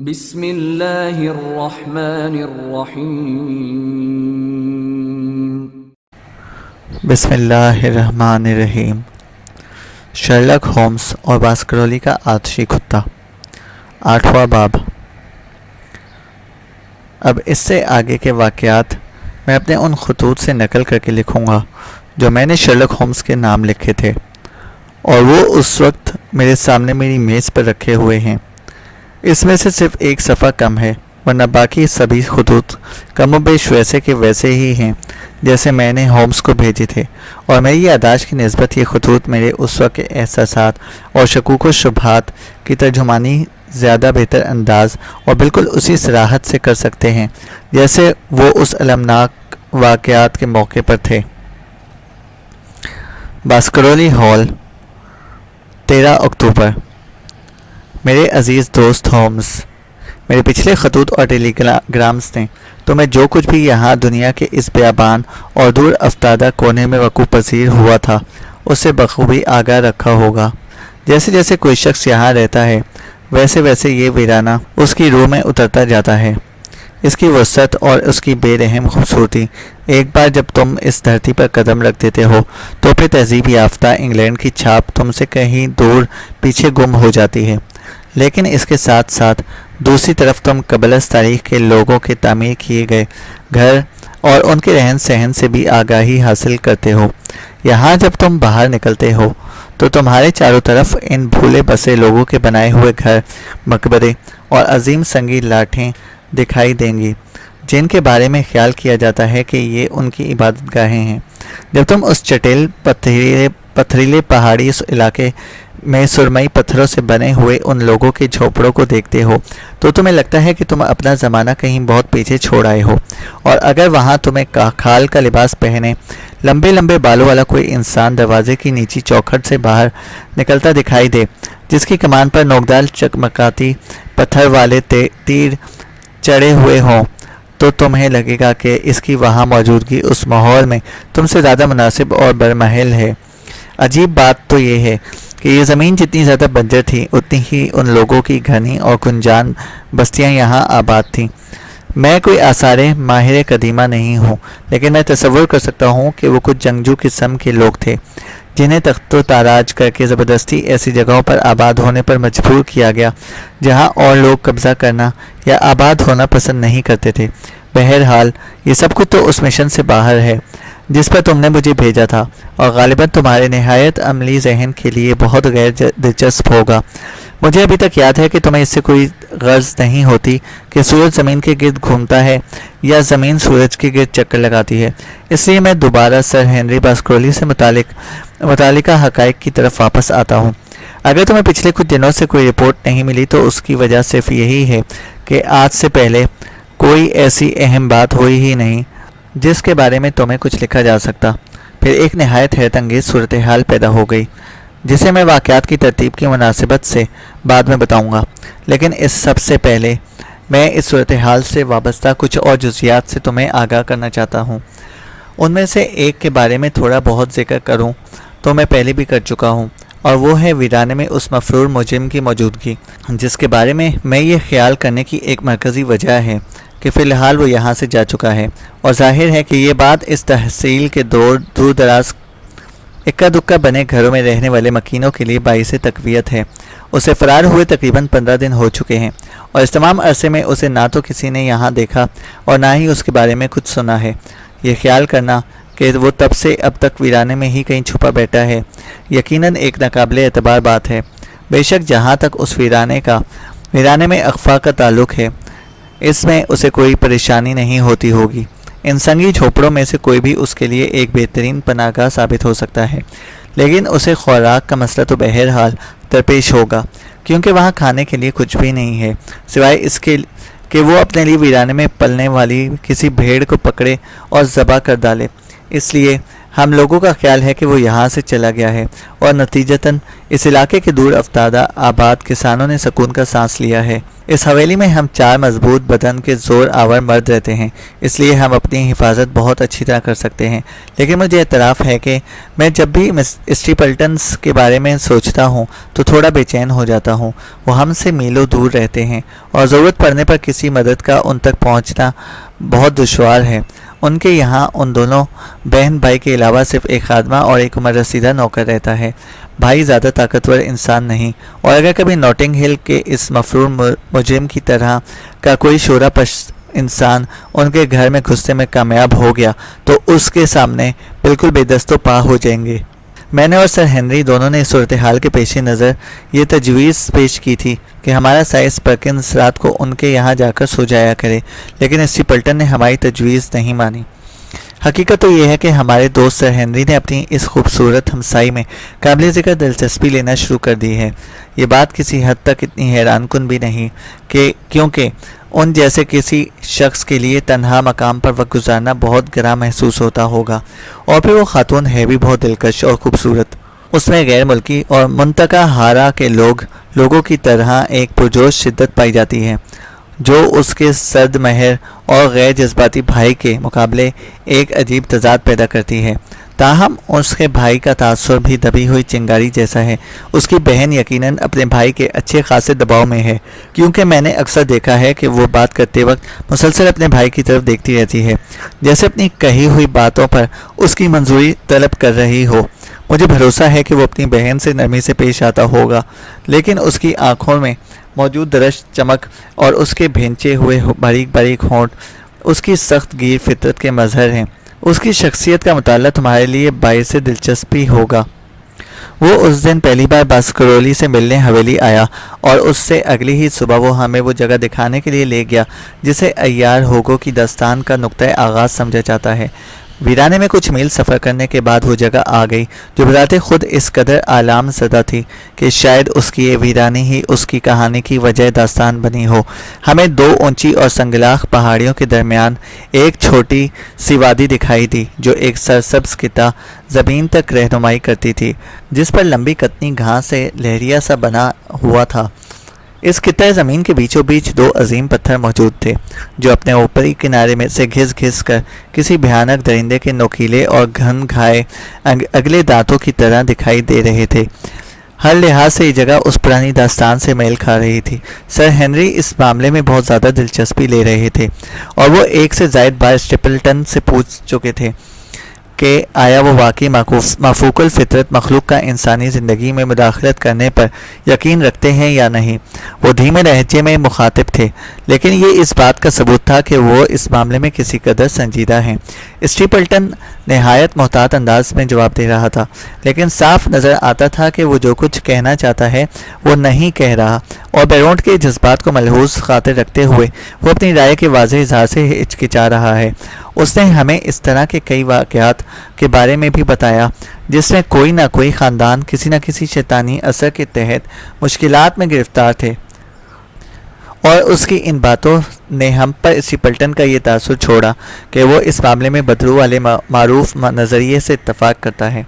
بسم اللہ الرحمن الرحیم۔ بسم اللہ الرحمن الرحیم۔ شرلک ہومز اور باسکرولي کا آتشی کتا، 8واں باب۔ اب اس سے آگے کے واقعات میں اپنے ان خطوط سے نقل کر کے لکھوں گا جو میں نے شرلک ہومز کے نام لکھے تھے، اور وہ اس وقت میرے سامنے میری میز پر رکھے ہوئے ہیں۔ اس میں سے صرف ایک صفحہ کم ہے، ورنہ باقی سبھی خطوط کم و بیش ویسے کے ویسے ہی ہیں جیسے میں نے ہومز کو بھیجے تھے، اور میری یادداشت کی نسبت یہ خطوط میرے اس وقت کے احساسات اور شکوک و شبہات کی ترجمانی زیادہ بہتر انداز اور بالکل اسی صراحت سے کر سکتے ہیں جیسے وہ اس المناک واقعات کے موقع پر تھے۔ باسکرولي ہال، 13 اکتوبر۔ میرے عزیز دوست ہومز، میرے پچھلے خطوط اور ٹیلی گرامز نے تمہیں جو کچھ بھی یہاں دنیا کے اس بیابان اور دور افتادہ کونے میں وقوع پذیر ہوا تھا اس سے بخوبی آگاہ رکھا ہوگا۔ جیسے جیسے کوئی شخص یہاں رہتا ہے ویسے ویسے یہ ویرانہ اس کی روح میں اترتا جاتا ہے۔ اس کی وسعت اور اس کی بے رحم خوبصورتی، ایک بار جب تم اس دھرتی پر قدم رکھ دیتے ہو تو پھر تہذیب یافتہ انگلینڈ کی چھاپ تم سے کہیں دور پیچھے گم ہو جاتی ہے، لیکن اس کے ساتھ ساتھ دوسری طرف تم قبل از تاریخ کے لوگوں کے تعمیر کیے گئے گھر اور ان کے رہن سہن سے بھی آگاہی حاصل کرتے ہو۔ یہاں جب تم باہر نکلتے ہو تو تمہارے چاروں طرف ان بھولے بسے لوگوں کے بنائے ہوئے گھر، مقبرے اور عظیم سنگی لاٹھیں دکھائی دیں گی جن کے بارے میں خیال کیا جاتا ہے کہ یہ ان کی عبادت گاہیں ہیں۔ جب تم اس چٹیل پتھریلے پہاڑی علاقے میں سرمئی پتھروں سے بنے ہوئے ان لوگوں کے جھوپڑوں کو دیکھتے ہو تو تمہیں لگتا ہے کہ تم اپنا زمانہ کہیں بہت پیچھے چھوڑ آئے ہو، اور اگر وہاں تمہیں کھال کا لباس پہنے لمبے لمبے بالوں والا کوئی انسان دروازے کی نیچی چوکھٹ سے باہر نکلتا دکھائی دے جس کی کمان پر نوکدار چکمکاتی پتھر والے تیر چڑھے ہوئے ہوں تو تمہیں لگے گا کہ اس کی وہاں موجودگی اس ماحول میں تم سے زیادہ مناسب اور برمحل ہے۔ عجیب بات تو یہ ہے کہ یہ زمین جتنی زیادہ بنجر تھی اتنی ہی ان لوگوں کی گھنی اور گنجان بستیاں یہاں آباد تھیں۔ میں کوئی آثار ماہر قدیمہ نہیں ہوں، لیکن میں تصور کر سکتا ہوں کہ وہ کچھ جنگجو قسم کے لوگ تھے جنہیں تخت و تاراج کر کے زبردستی ایسی جگہوں پر آباد ہونے پر مجبور کیا گیا جہاں اور لوگ قبضہ کرنا یا آباد ہونا پسند نہیں کرتے تھے۔ بہرحال یہ سب کچھ تو اس مشن سے باہر ہے جس پر تم نے مجھے بھیجا تھا، اور غالباً تمہارے نہایت عملی ذہن کے لیے بہت غیر دلچسپ ہوگا۔ مجھے ابھی تک یاد ہے کہ تمہیں اس سے کوئی غرض نہیں ہوتی کہ سورج زمین کے گرد گھومتا ہے یا زمین سورج کے گرد چکر لگاتی ہے۔ اس لیے میں دوبارہ سر ہنری باسکرولي سے متعلقہ حقائق کی طرف واپس آتا ہوں۔ اگر تمہیں پچھلے کچھ دنوں سے کوئی رپورٹ نہیں ملی تو اس کی وجہ صرف یہی ہے کہ آج سے پہلے کوئی ایسی اہم بات ہوئی ہی نہیں جس کے بارے میں تمہیں کچھ لکھا جا سکتا۔ پھر ایک نہایت حیرت انگیز صورتحال پیدا ہو گئی جسے میں واقعات کی ترتیب کی مناسبت سے بعد میں بتاؤں گا، لیکن اس سب سے پہلے میں اس صورتحال سے وابستہ کچھ اور جزیات سے تمہیں آگاہ کرنا چاہتا ہوں۔ ان میں سے ایک کے بارے میں تھوڑا بہت ذکر کروں تو میں پہلے بھی کر چکا ہوں، اور وہ ہے ویرانے میں اس مفرور مجرم کی موجودگی جس کے بارے میں یہ خیال کرنے کی ایک مرکزی وجہ ہے کہ فی الحال وہ یہاں سے جا چکا ہے، اور ظاہر ہے کہ یہ بات اس تحصیل کے دور دراز اکا دکا بنے گھروں میں رہنے والے مکینوں کے لیے باعث تقویت ہے۔ اسے فرار ہوئے تقریباً 15 دن ہو چکے ہیں، اور اس تمام عرصے میں اسے نہ تو کسی نے یہاں دیکھا اور نہ ہی اس کے بارے میں کچھ سنا ہے۔ یہ خیال کرنا کہ وہ تب سے اب تک ویرانے میں ہی کہیں چھپا بیٹھا ہے یقیناً ایک ناقابل اعتبار بات ہے۔ بے شک جہاں تک اس ویرانے میں اخفا کا تعلق ہے، اس میں اسے کوئی پریشانی نہیں ہوتی ہوگی۔ ان سنگی جھوپڑوں میں سے کوئی بھی اس کے لیے ایک بہترین پناہ گاہ ثابت ہو سکتا ہے، لیکن اسے خوراک کا مسئلہ تو بہرحال درپیش ہوگا، کیونکہ وہاں کھانے کے لیے کچھ بھی نہیں ہے سوائے اس کے کہ وہ اپنے لیے ویرانے میں پلنے والی کسی بھیڑ کو پکڑے اور ذبح کر ڈالے۔ اس لیے ہم لوگوں کا خیال ہے کہ وہ یہاں سے چلا گیا ہے اور نتیجتاً اس علاقے کے دور افتادہ آباد کسانوں نے سکون کا سانس لیا ہے۔ اس حویلی میں ہم 4 مضبوط بدن کے زور آور مرد رہتے ہیں، اس لیے ہم اپنی حفاظت بہت اچھی طرح کر سکتے ہیں، لیکن مجھے اعتراف ہے کہ میں جب بھی اسٹیپلٹنس کے بارے میں سوچتا ہوں تو تھوڑا بے چین ہو جاتا ہوں۔ وہ ہم سے میلوں دور رہتے ہیں اور ضرورت پڑنے پر کسی مدد کا ان تک پہنچنا بہت دشوار ہے۔ ان کے یہاں ان دونوں بہن بھائی کے علاوہ صرف ایک خادمہ اور ایک عمر رسیدہ نوکر رہتا ہے۔ بھائی زیادہ طاقتور انسان نہیں، اور اگر کبھی نوٹنگ ہل کے اس مفرور مجرم کی طرح کا کوئی شعورا پرست انسان ان کے گھر میں گھسنے میں کامیاب ہو گیا تو اس کے سامنے بالکل بے دست و پا ہو جائیں گے۔ میں نے اور سر ہنری دونوں نے اس صورتحال کے پیش نظر یہ تجویز پیش کی تھی کہ ہمارا سائز پرکنس رات کو ان کے یہاں جا کر سو جایا کرے، لیکن اسٹیپلٹن نے ہماری تجویز نہیں مانی۔ حقیقت تو یہ ہے کہ ہمارے دوست سر ہنری نے اپنی اس خوبصورت ہمسائی میں قابل ذکر دلچسپی لینا شروع کر دی ہے۔ یہ بات کسی حد تک اتنی حیران کن بھی نہیں کہ کیونکہ ان جیسے کسی شخص کے لیے تنہا مقام پر وقت گزارنا بہت گراں محسوس ہوتا ہوگا، اور پھر وہ خاتون ہے بھی بہت دلکش اور خوبصورت۔ اس میں غیر ملکی اور منطقہ ہارا کے لوگوں کی طرح ایک پرجوش شدت پائی جاتی ہے جو اس کے سرد مہر اور غیر جذباتی بھائی کے مقابلے ایک عجیب تضاد پیدا کرتی ہے۔ تاہم اس کے بھائی کا تاثر بھی دبی ہوئی چنگاری جیسا ہے۔ اس کی بہن یقیناً اپنے بھائی کے اچھے خاصے دباؤ میں ہے، کیونکہ میں نے اکثر دیکھا ہے کہ وہ بات کرتے وقت مسلسل اپنے بھائی کی طرف دیکھتی رہتی ہے، جیسے اپنی کہی ہوئی باتوں پر اس کی منظوری طلب کر رہی ہو۔ مجھے بھروسہ ہے کہ وہ اپنی بہن سے نرمی سے پیش آتا ہوگا، لیکن اس کی آنکھوں میں موجود درشت چمک اور اس کے بھینچے ہوئے باریک باریک ہونٹ اس کی سخت گیر فطرت کے مظہر ہیں۔ اس کی شخصیت کا مطالعہ تمہارے لیے باعث دلچسپی ہوگا۔ وہ اس دن پہلی بار باسکرولی سے ملنے حویلی آیا اور اس سے اگلی ہی صبح وہ ہمیں وہ جگہ دکھانے کے لیے لے گیا جسے عیار ہوگو کی داستان کا نقطۂ آغاز سمجھا جاتا ہے۔ ویرانے میں کچھ میل سفر کرنے کے بعد وہ جگہ آ گئی جو بذات خود اس قدر آلام زدہ تھی کہ شاید اس کی یہ ویرانی ہی اس کی کہانی کی وجہ داستان بنی ہو۔ ہمیں 2 اونچی اور سنگلاخ پہاڑیوں کے درمیان ایک چھوٹی سی وادی دکھائی دی جو ایک سرسبز قطعہ زمین تک رہنمائی کرتی تھی، جس پر لمبی قطنی گھاس سے لہریہ سا بنا ہوا تھا۔ اس خطۂ زمین کے بیچوں بیچ 2 عظیم پتھر موجود تھے جو اپنے اوپری کنارے میں سے گھس گھس کر کسی بھیانک درندے کے نوکیلے اور گھن گھائے اگلے دانتوں کی طرح دکھائی دے رہے تھے۔ ہر لحاظ سے یہ جگہ اس پرانی داستان سے میل کھا رہی تھی۔ سر ہنری اس معاملے میں بہت زیادہ دلچسپی لے رہے تھے اور وہ ایک سے زائد بار اسٹیپلٹن سے پوچھ چکے تھے کہ آیا وہ واقعی مافوق الفطرت مخلوق کا انسانی زندگی میں مداخلت کرنے پر یقین رکھتے ہیں یا نہیں۔ وہ دھیمے لہجے میں مخاطب تھے، لیکن یہ اس بات کا ثبوت تھا کہ وہ اس معاملے میں کسی قدر سنجیدہ ہیں۔ اسٹیپلٹن نہایت محتاط انداز میں جواب دے رہا تھا، لیکن صاف نظر آتا تھا کہ وہ جو کچھ کہنا چاہتا ہے وہ نہیں کہہ رہا، اور بیرونٹ کے جذبات کو ملحوظ خاطر رکھتے ہوئے وہ اپنی رائے کے واضح اظہار سے ہچکچا رہا ہے۔ اس نے ہمیں اس طرح کے کئی واقعات کے بارے میں بھی بتایا جس میں کوئی نہ کوئی خاندان کسی نہ کسی شیطانی اثر کے تحت مشکلات میں گرفتار تھے، اور اس کی ان باتوں نے ہم پر اسٹیپلٹن کا یہ تاثر چھوڑا کہ وہ اس معاملے میں بدرو والے معروف نظریے سے اتفاق کرتا ہے۔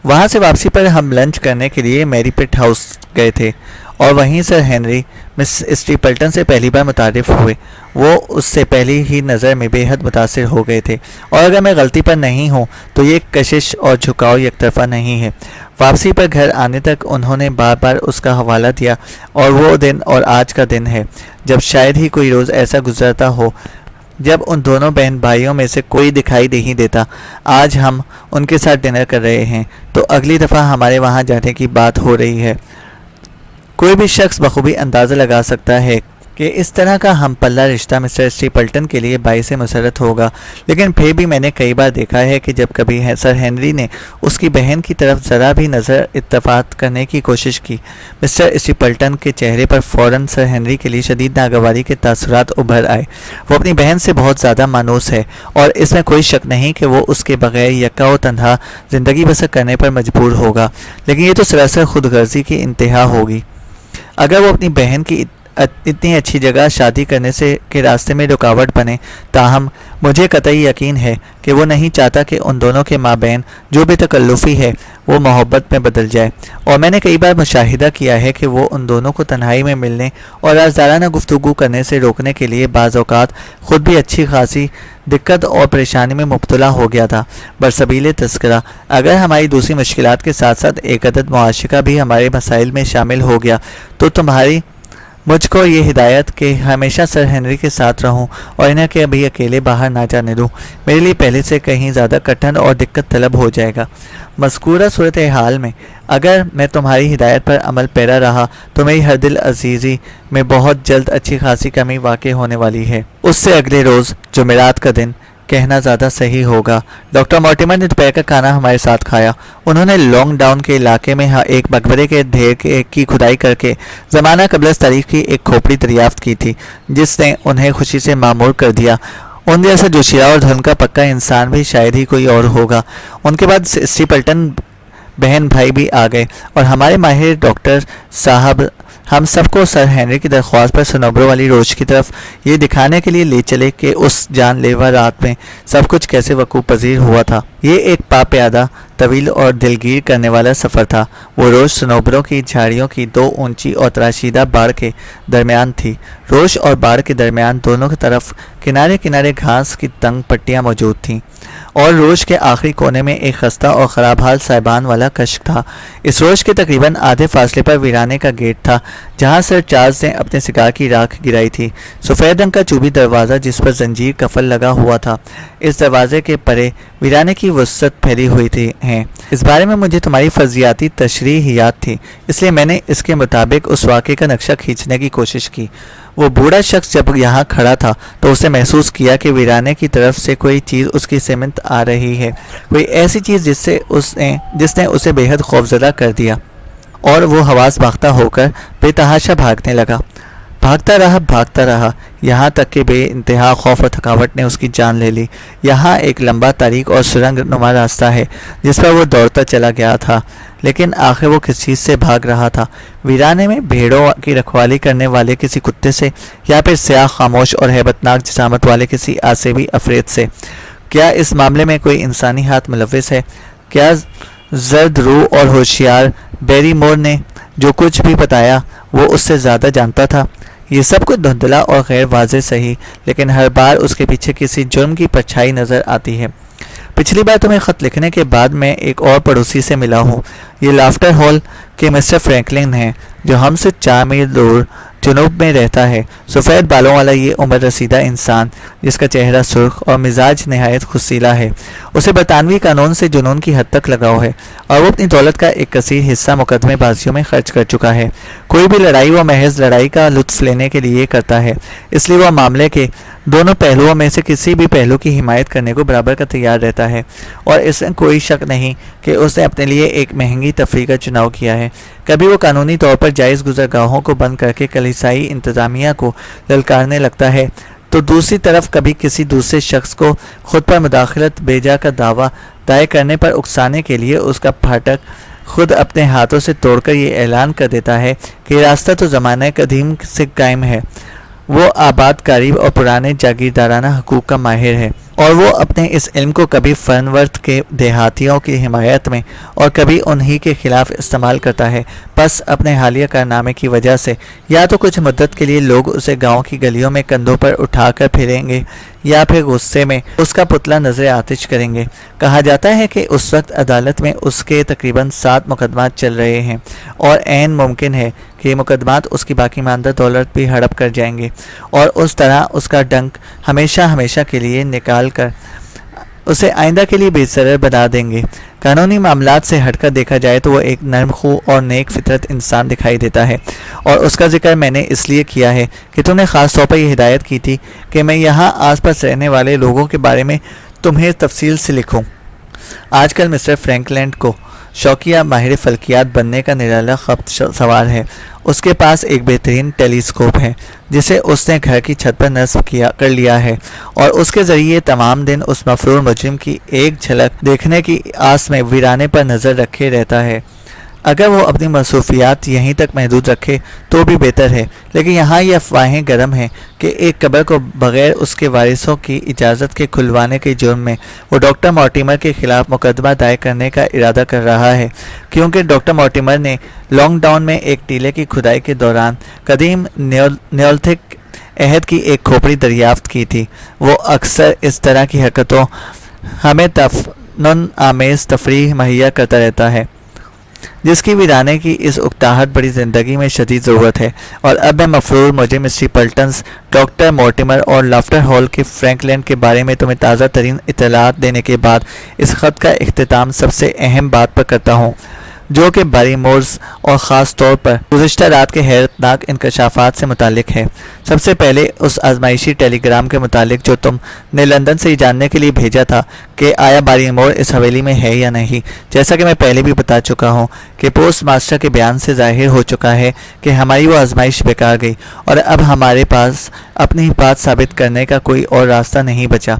وہاں سے واپسی پر ہم لنچ کرنے کے لیے میری پٹ ہاؤس گئے تھے اور وہیں سر ہنری مس اسٹیپلٹن سے پہلی بار متعارف ہوئے۔ وہ اس سے پہلی ہی نظر میں بے حد متاثر ہو گئے تھے، اور اگر میں غلطی پر نہیں ہوں تو یہ کشش اور جھکاؤ یک طرفہ نہیں ہے۔ واپسی پر گھر آنے تک انہوں نے بار بار اس کا حوالہ دیا، اور وہ دن اور آج کا دن ہے جب شاید ہی کوئی روز ایسا گزرتا ہو جب ان دونوں بہن بھائیوں میں سے کوئی دکھائی نہیں دیتا۔ آج ہم ان کے ساتھ ڈنر کر رہے ہیں تو اگلی دفعہ ہمارے وہاں جانے کی بات ہو رہی ہے۔ کوئی بھی شخص بخوبی اندازہ لگا سکتا ہے کہ اس طرح کا ہم پلہ رشتہ مسٹر اسٹیپلٹن کے لیے باعث مسرت ہوگا، لیکن پھر بھی میں نے کئی بار دیکھا ہے کہ جب کبھی سر ہنری نے اس کی بہن کی طرف ذرا بھی نظر اتفاق کرنے کی کوشش کی، مسٹر اسٹیپلٹن کے چہرے پر فوراً سر ہنری کے لیے شدید ناگواری کے تاثرات ابھر آئے۔ وہ اپنی بہن سے بہت زیادہ مانوس ہے، اور اس میں کوئی شک نہیں کہ وہ اس کے بغیر یکا و تنہا زندگی بسر کرنے پر مجبور ہوگا، لیکن یہ تو سراسر خود غرضی کی انتہا ہوگی۔ اگر وہ اپنی بہن کی اتنی اچھی جگہ شادی کرنے سے کے راستے میں رکاوٹ بنے، تاہم مجھے قطعی یقین ہے کہ وہ نہیں چاہتا کہ ان دونوں کے مابین جو بھی تکلفی ہے وہ محبت میں بدل جائے، اور میں نے کئی بار مشاہدہ کیا ہے کہ وہ ان دونوں کو تنہائی میں ملنے اور رازدارانہ گفتگو کرنے سے روکنے کے لیے بعض اوقات خود بھی اچھی خاصی دقت اور پریشانی میں مبتلا ہو گیا تھا۔ برسبیل تذکرہ، اگر ہماری دوسری مشکلات کے ساتھ ساتھ ایک عدد معاشقہ بھی ہمارے مسائل میں شامل ہو گیا تو تمہاری مجھ کو یہ ہدایت کہ ہمیشہ سر ہنری کے ساتھ رہوں اور انہیں کبھی اکیلے باہر نہ جانے دوں، میرے لیے پہلے سے کہیں زیادہ کٹھن اور دقت طلب ہو جائے گا۔ مذکورہ صورتحال میں اگر میں تمہاری ہدایت پر عمل پیرا رہا تو میری ہر دل عزیزی میں بہت جلد اچھی خاصی کمی واقع ہونے والی ہے۔ اس سے اگلے روز جمعرات کا دن کہنا زیادہ صحیح ہوگا، ڈاکٹر مارٹیمر نے دوپہر کا کھانا ہمارے ساتھ کھایا۔ انہوں نے لانگ ڈاؤن کے علاقے میں ایک مقبرے کے ڈھیر کی کھدائی کر کے زمانہ قبل از تاریخ کی ایک کھوپڑی دریافت کی تھی جس نے انہیں خوشی سے معمور کر دیا۔ ان جیسا جوشیلا اور دھن کا پکا انسان بھی شاید ہی کوئی اور ہوگا۔ ان کے بعد اسٹیپلٹن بہن بھائی بھی آ گئے اور ہمارے ماہر ڈاکٹر صاحب ہم سب کو سر ہنری کی درخواست پر سنوبرو والی روش کی طرف یہ دکھانے کے لیے لے چلے کہ اس جان لیوا رات میں سب کچھ کیسے وقوع پذیر ہوا تھا۔ یہ ایک پا پیادہ طویل اور دلگیر کرنے والا سفر تھا۔ وہ روش سنوبرو کی جھاڑیوں کی دو اونچی اور تراشیدہ باڑ کے درمیان تھی۔ روش اور باڑ کے درمیان دونوں طرف کنارے کنارے گھاس کی تنگ پٹیاں موجود تھیں، اور روش کے آخری کونے میں ایک خستہ اور خراب حال صاحبان والا کشک تھا۔ اس روش کے تقریباً آدھے فاصلے پر ویرانے کا گیٹ تھا جہاں سر چارلز نے اپنے سگار کی راکھ گرائی تھی۔ سفید رنگ کا چوبی دروازہ جس پر زنجیر قفل لگا ہوا تھا، اس دروازے کے پرے ویرانے کی وسعت پھیلی ہوئی ہیں۔ اس بارے میں مجھے تمہاری فرضیاتی تشریح یاد تھی، اس لیے میں نے اس کے مطابق اس واقعے کا نقشہ کھینچنے کی کوشش کی۔ وہ بوڑھا شخص جب یہاں کھڑا تھا تو اسے محسوس کیا کہ ویرانے کی طرف سے کوئی چیز اس کی سمت آ رہی ہے، کوئی ایسی چیز جس نے اسے بے حد خوفزدہ کر دیا، اور وہ حواس باختہ ہو کر بے تحاشا بھاگنے لگا۔ بھاگتا رہا یہاں تک کہ بے انتہا خوف اور تھکاوٹ نے اس کی جان لے لی۔ یہاں ایک لمبا تاریک اور سرنگ نما راستہ ہے جس پر وہ دوڑتا چلا گیا تھا، لیکن آخر وہ کس چیز سے بھاگ رہا تھا؟ ویرانے میں بھیڑوں کی رکھوالی کرنے والے کسی کتے سے، یا پھر سیاہ خاموش اور ہیبتناک جسامت والے کسی آسیبی افریت سے؟ کیا اس معاملے میں کوئی انسانی ہاتھ ملوث ہے؟ کیا زرد روح اور ہوشیار بیری مور نے جو کچھ بھی بتایا وہ اس سے زیادہ جانتا تھا؟ یہ سب کچھ دھندلا اور غیر واضح صحیح، لیکن ہر بار اس کے پیچھے کسی جرم کی پرچھائی نظر آتی ہے۔ پچھلی بار تمہیں خط لکھنے کے بعد میں ایک اور پڑوسی سے ملا ہوں۔ یہ لافٹر ہال کے مسٹر فرینکلن ہیں جو ہم سے 4 میل دور جنوب میں رہتا ہے۔ سفید بالوں والا یہ عمر رسیدہ انسان جس کا چہرہ سرخ اور مزاج نہایت خصیلہ ہے، اسے برطانوی قانون سے جنون کی حد تک لگاؤ ہے، اور وہ اپنی دولت کا ایک کثیر حصہ مقدمے بازیوں میں خرچ کر چکا ہے۔ کوئی بھی لڑائی وہ محض لڑائی کا لطف لینے کے لیے کرتا ہے، اس لیے وہ معاملے کے دونوں پہلوؤں میں سے کسی بھی پہلو کی حمایت کرنے کو برابر کا تیار رہتا ہے، اور اس میں کوئی شک نہیں کہ اس نے اپنے لیے ایک مہنگی تفریح کا چناؤ کیا ہے۔ کبھی وہ قانونی طور پر جائز گزرگاہوں کو بند کر کے کلیسائی انتظامیہ کو للکارنے لگتا ہے، تو دوسری طرف کبھی کسی دوسرے شخص کو خود پر مداخلت بیجا کا دعویٰ دائر کرنے پر اکسانے کے لیے اس کا پھاٹک خود اپنے ہاتھوں سے توڑ کر یہ اعلان کر دیتا ہے کہ راستہ تو زمانہ قدیم سے قائم ہے۔ وہ آباد کاری اور پرانے جاگیردارانہ حقوق کا ماہر ہے، اور وہ اپنے اس علم کو کبھی فرنورتھ کے دیہاتیوں کی حمایت میں اور کبھی انہی کے خلاف استعمال کرتا ہے۔ بس اپنے حالیہ کارنامے کی وجہ سے یا تو کچھ مدت کے لیے لوگ اسے گاؤں کی گلیوں میں کندھوں پر اٹھا کر پھریں گے، یا پھر غصے میں اس کا پتلا نظر آتش کریں گے۔ کہا جاتا ہے کہ اس وقت عدالت میں اس کے تقریباً 7 مقدمات چل رہے ہیں، اور عین ممکن ہے کہ یہ مقدمات اس کی باقی ماندہ دولت بھی ہڑپ کر جائیں گے، اور اس طرح اس کا ڈنک ہمیشہ کے لیے نکال کر اسے آئندہ کے لیے بے ضرر بنا دیں گے۔ قانونی معاملات سے ہٹ کر دیکھا جائے تو وہ ایک نرم خو اور نیک فطرت انسان دکھائی دیتا ہے، اور اس کا ذکر میں نے اس لیے کیا ہے کہ تم نے خاص طور پر یہ ہدایت کی تھی کہ میں یہاں آس پاس رہنے والے لوگوں کے بارے میں تمہیں تفصیل سے لکھوں۔ آج کل مسٹر فرینکلینڈ کو شوقیہ ماہر فلکیات بننے کا نرالا خبت سوار ہے۔ اس کے پاس ایک بہترین ٹیلیسکوپ ہے جسے اس نے گھر کی چھت پر نصب کر لیا ہے، اور اس کے ذریعے تمام دن اس مفرور مجرم کی ایک جھلک دیکھنے کی آس میں ویرانے پر نظر رکھے رہتا ہے۔ اگر وہ اپنی مصروفیات یہیں تک محدود رکھے تو بھی بہتر ہے، لیکن یہاں یہ افواہیں گرم ہیں کہ ایک قبر کو بغیر اس کے وارثوں کی اجازت کے کھلوانے کے جرم میں وہ ڈاکٹر مارٹیمر کے خلاف مقدمہ دائر کرنے کا ارادہ کر رہا ہے، کیونکہ ڈاکٹر مارٹیمر نے لانگ ڈاؤن میں ایک ٹیلے کی کھدائی کے دوران قدیم نیولتھک عہد کی ایک کھوپڑی دریافت کی تھی۔ وہ اکثر اس طرح کی حرکتوں ہمیں تفنن آمیز تفریح مہیا کرتا رہتا ہے، جس کی ویرانے کی اس اکتاہٹ بڑی زندگی میں شدید ضرورت ہے، اور اب میں مفرور مجھے مسٹر پلٹنز، ڈاکٹر مورٹیمر اور لافٹر ہال کے فرینک لینڈ کے بارے میں تمہیں تازہ ترین اطلاعات دینے کے بعد اس خط کا اختتام سب سے اہم بات پر کرتا ہوں، جو کہ باری مورز اور خاص طور پر گزشتہ رات کے حیرت ناک انکشافات سے متعلق ہے۔ سب سے پہلے اس آزمائشی ٹیلی گرام کے متعلق جو تم نے لندن سے یہ جاننے کے لیے بھیجا تھا کہ آیا باری مور اس حویلی میں ہے یا نہیں۔ جیسا کہ میں پہلے بھی بتا چکا ہوں کہ پوسٹ ماسٹر کے بیان سے ظاہر ہو چکا ہے کہ ہماری وہ آزمائش بیکار گئی، اور اب ہمارے پاس اپنی بات ثابت کرنے کا کوئی اور راستہ نہیں بچا۔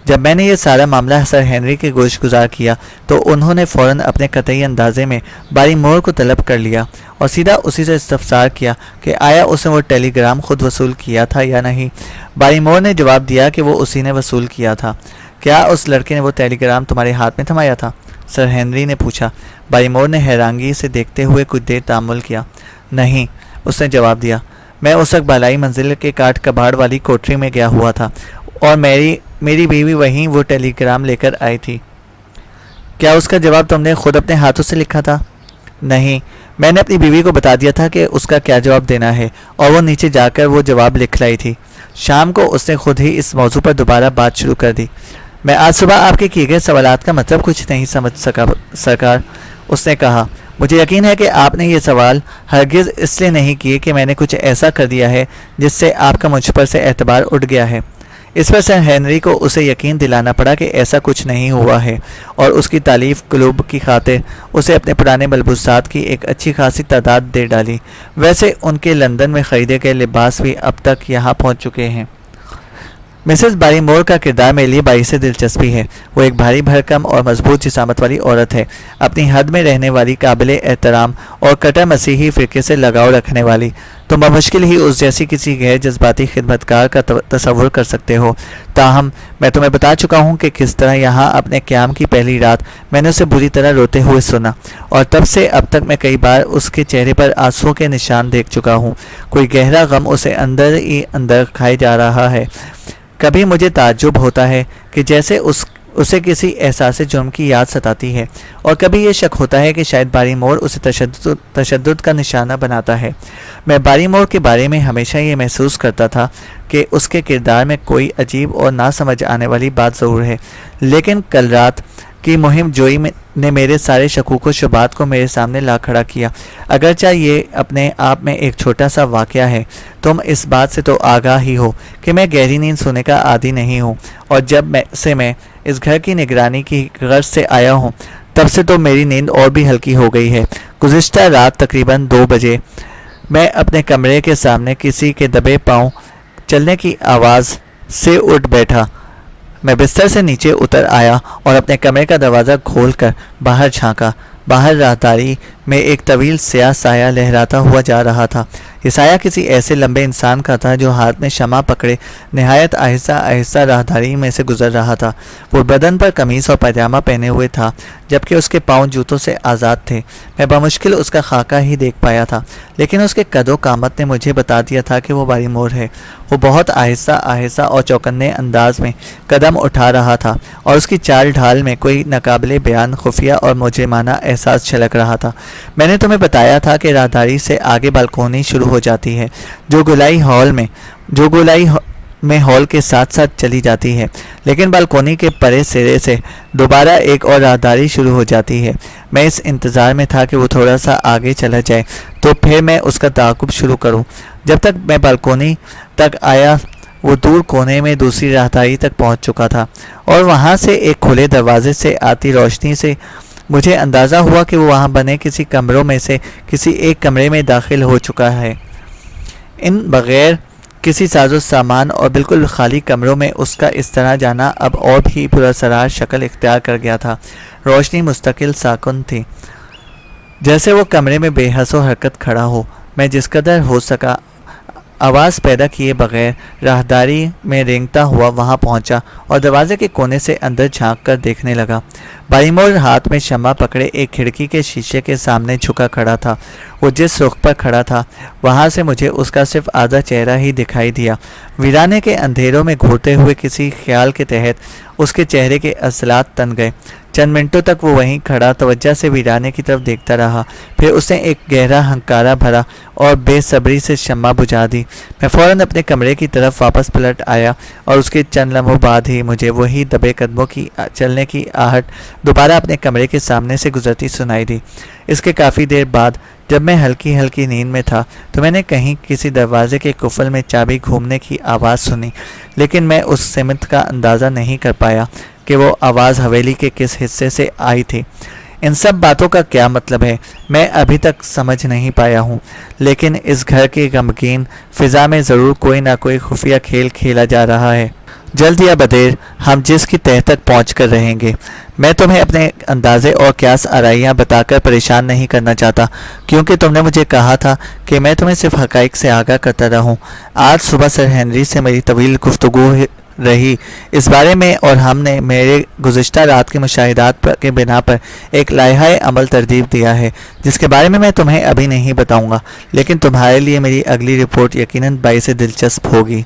جب میں نے یہ سارا معاملہ سر ہنری کے گوش گزار کیا تو انہوں نے فوراً اپنے قطعی اندازے میں باری مور کو طلب کر لیا اور سیدھا اسی سے استفسار کیا کہ آیا اس نے وہ ٹیلی گرام خود وصول کیا تھا یا نہیں۔ باری مور نے جواب دیا کہ وہ اسی نے وصول کیا تھا۔ کیا اس لڑکے نے وہ ٹیلی گرام تمہارے ہاتھ میں تھمایا تھا؟ سر ہنری نے پوچھا۔ باری مور نے حیرانگی سے دیکھتے ہوئے کچھ دیر تأمل کیا۔ نہیں، اس نے جواب دیا، میں اس وقت بالائی منزل کے کاٹ کباڑ والی کوٹری میں گیا ہوا تھا اور میری بیوی وہیں وہ ٹیلی گرام لے کر آئی تھی۔ کیا اس کا جواب تم نے خود اپنے ہاتھوں سے لکھا تھا؟ نہیں، میں نے اپنی بیوی کو بتا دیا تھا کہ اس کا کیا جواب دینا ہے، اور وہ نیچے جا کر وہ جواب لکھ لائی تھی۔ شام کو اس نے خود ہی اس موضوع پر دوبارہ بات شروع کر دی۔ میں آج صبح آپ کے کیے گئے سوالات کا مطلب کچھ نہیں سمجھ سکا سرکار، اس نے کہا۔ مجھے یقین ہے کہ آپ نے یہ سوال ہرگز اس لیے نہیں کیے کہ میں نے کچھ ایسا کر دیا ہے جس سے آپ کا مجھ پر سے اعتبار اٹھ گیا ہے۔ اس پر سر ہنری کو اسے یقین دلانا پڑا کہ ایسا کچھ نہیں ہوا ہے، اور اس کی تالیف قلوب کی خاطر اسے اپنے پرانے ملبوسات کی ایک اچھی خاصی تعداد دے ڈالی۔ ویسے ان کے لندن میں خریدے گئے لباس بھی اب تک یہاں پہنچ چکے ہیں۔ مسز باری مور کا کردار میرے لیے باعث دلچسپی ہے۔ وہ ایک بھاری بھرکم اور مضبوط جسامت والی عورت ہے، اپنی حد میں رہنے والی، قابل احترام اور کٹر مسیحی فرقے سے لگاؤ رکھنے والی۔ تم بمشکل ہی اس جیسی کسی غیر جذباتی خدمتگار کا تصور کر سکتے ہو۔ تاہم میں تمہیں بتا چکا ہوں کہ کس طرح یہاں اپنے قیام کی پہلی رات میں نے اسے بری طرح روتے ہوئے سنا، اور تب سے اب تک میں کئی بار اس کے چہرے پر آنسوؤں کے نشان دیکھ چکا ہوں۔ کوئی گہرا غم اسے اندر ہی اندر کھائے جا رہا ہے۔ کبھی مجھے تعجب ہوتا ہے کہ جیسے اسے کسی احساس جرم کی یاد ستاتی ہے، اور کبھی یہ شک ہوتا ہے کہ شاید باری مور اسے تشدد کا نشانہ بناتا ہے۔ میں باری مور کے بارے میں ہمیشہ یہ محسوس کرتا تھا کہ اس کے کردار میں کوئی عجیب اور نہ سمجھ آنے والی بات ضرور ہے، لیکن کل رات کی مہم جوئی نے میرے سارے شکوک و شبہات کو میرے سامنے لا کھڑا کیا۔ اگرچہ یہ اپنے آپ میں ایک چھوٹا سا واقعہ ہے، تم اس بات سے تو آگاہ ہی ہو کہ میں گہری نیند سونے کا عادی نہیں ہوں، اور جب میں اس گھر کی نگرانی کی غرض سے آیا ہوں تب سے تو میری نیند اور بھی ہلکی ہو گئی ہے۔ گزشتہ رات تقریباً 2 بجے میں اپنے کمرے کے سامنے کسی کے دبے پاؤں چلنے کی آواز سے اٹھ بیٹھا۔ میں بستر سے نیچے اتر آیا اور اپنے کمرے کا دروازہ کھول کر باہر جھانکا۔ باہر راہداری میں ایک طویل سیاہ سایہ لہراتا ہوا جا رہا تھا۔ یہ سایہ کسی ایسے لمبے انسان کا تھا جو ہاتھ میں شمع پکڑے نہایت آہستہ آہستہ راہداری میں سے گزر رہا تھا۔ وہ بدن پر قمیص اور پائجامہ پہنے ہوئے تھا، جبکہ اس کے پاؤں جوتوں سے آزاد تھے۔ میں بمشکل اس کا خاکہ ہی دیکھ پایا تھا، لیکن اس کے قد و قامت نے مجھے بتا دیا تھا کہ وہ باری مور ہے۔ وہ بہت آہستہ آہستہ اور چوکنے انداز میں قدم اٹھا رہا تھا، اور اس کی چال ڈھال میں کوئی ناقابل بیان خفیہ اور مجرمانہ احساس چھلک رہا تھا۔ میں نے تمہیں بتایا تھا کہ راہداری سے آگے بالکونی شروع ہو جاتی ہے، جو گولائی میں ہال کے ساتھ ساتھ چلی جاتی ہے، لیکن بالکونی کے پرے سرے سے دوبارہ ایک اور راہداری شروع ہو جاتی ہے۔ میں اس انتظار میں تھا کہ وہ تھوڑا سا آگے چلا جائے تو پھر میں اس کا تعاقب شروع کروں۔ جب تک میں بالکونی تک آیا وہ دور کونے میں دوسری راہداری تک پہنچ چکا تھا، اور وہاں سے ایک کھلے دروازے سے آتی روشنی سے مجھے اندازہ ہوا کہ وہ وہاں بنے کسی کمروں میں سے کسی ایک کمرے میں داخل ہو چکا ہے۔ ان بغیر کسی ساز و سامان اور بالکل خالی کمروں میں اس کا اس طرح جانا اب اور بھی پراسرار شکل اختیار کر گیا تھا۔ روشنی مستقل ساکن تھی۔ جیسے وہ کمرے میں بے حس و حرکت کھڑا ہو۔ میں جس قدر ہو سکا آواز پیدا کیے بغیر راہداری میں رینگتا ہوا وہاں پہنچا اور دروازے کے کونے سے اندر جھانک کر دیکھنے لگا۔ بائیمور ہاتھ میں شمع پکڑے ایک کھڑکی کے شیشے کے سامنے جھکا کھڑا تھا۔ وہ جس رخ پر کھڑا تھا وہاں سے مجھے اس کا صرف آدھا چہرہ ہی دکھائی دیا۔ ویرانے کے اندھیروں میں گھورتے ہوئے کسی خیال کے تحت اس کے چہرے کے عضلات تن گئے۔ چند منٹوں تک وہ وہیں کھڑا توجہ سے ویرانے کی طرف دیکھتا رہا، پھر اس نے ایک گہرا ہنکارا بھرا اور بے صبری سے شمع بجھا دی۔ میں فوراً اپنے کمرے کی طرف واپس پلٹ آیا اور اس کے چند لمحوں بعد ہی مجھے وہی دبے قدموں کی چلنے کی آہٹ دوبارہ اپنے کمرے کے سامنے سے گزرتی سنائی دی۔ اس کے کافی دیر بعد جب میں ہلکی ہلکی نیند میں تھا تو میں نے کہیں کسی دروازے کے قفل میں چابی گھومنے کی آواز سنی، لیکن میں اس سمت کا اندازہ نہیں کر پایا کہ وہ آواز حویلی کے کس حصے سے آئی تھی۔ ان سب باتوں کا کیا مطلب ہے میں ابھی تک سمجھ نہیں پایا ہوں، لیکن اس گھر کی غمگین فضا میں ضرور کوئی نہ کوئی خفیہ کھیل کھیلا جا رہا ہے۔ جلد یا بدیر ہم جس کی تہہ تک پہنچ کر رہیں گے۔ میں تمہیں اپنے اندازے اور قیاس آرائیاں بتا کر پریشان نہیں کرنا چاہتا، کیونکہ تم نے مجھے کہا تھا کہ میں تمہیں صرف حقائق سے آگاہ کرتا رہوں۔ آج صبح سر ہنری سے میری طویل گفتگو رہی اس بارے میں، اور ہم نے میرے گزشتہ رات کے مشاہدات کے بنا پر ایک لائحہ عمل ترتیب دیا ہے جس کے بارے میں میں تمہیں ابھی نہیں بتاؤں گا، لیکن تمہارے لیے میری اگلی رپورٹ یقیناً باعث دلچسپ ہوگی۔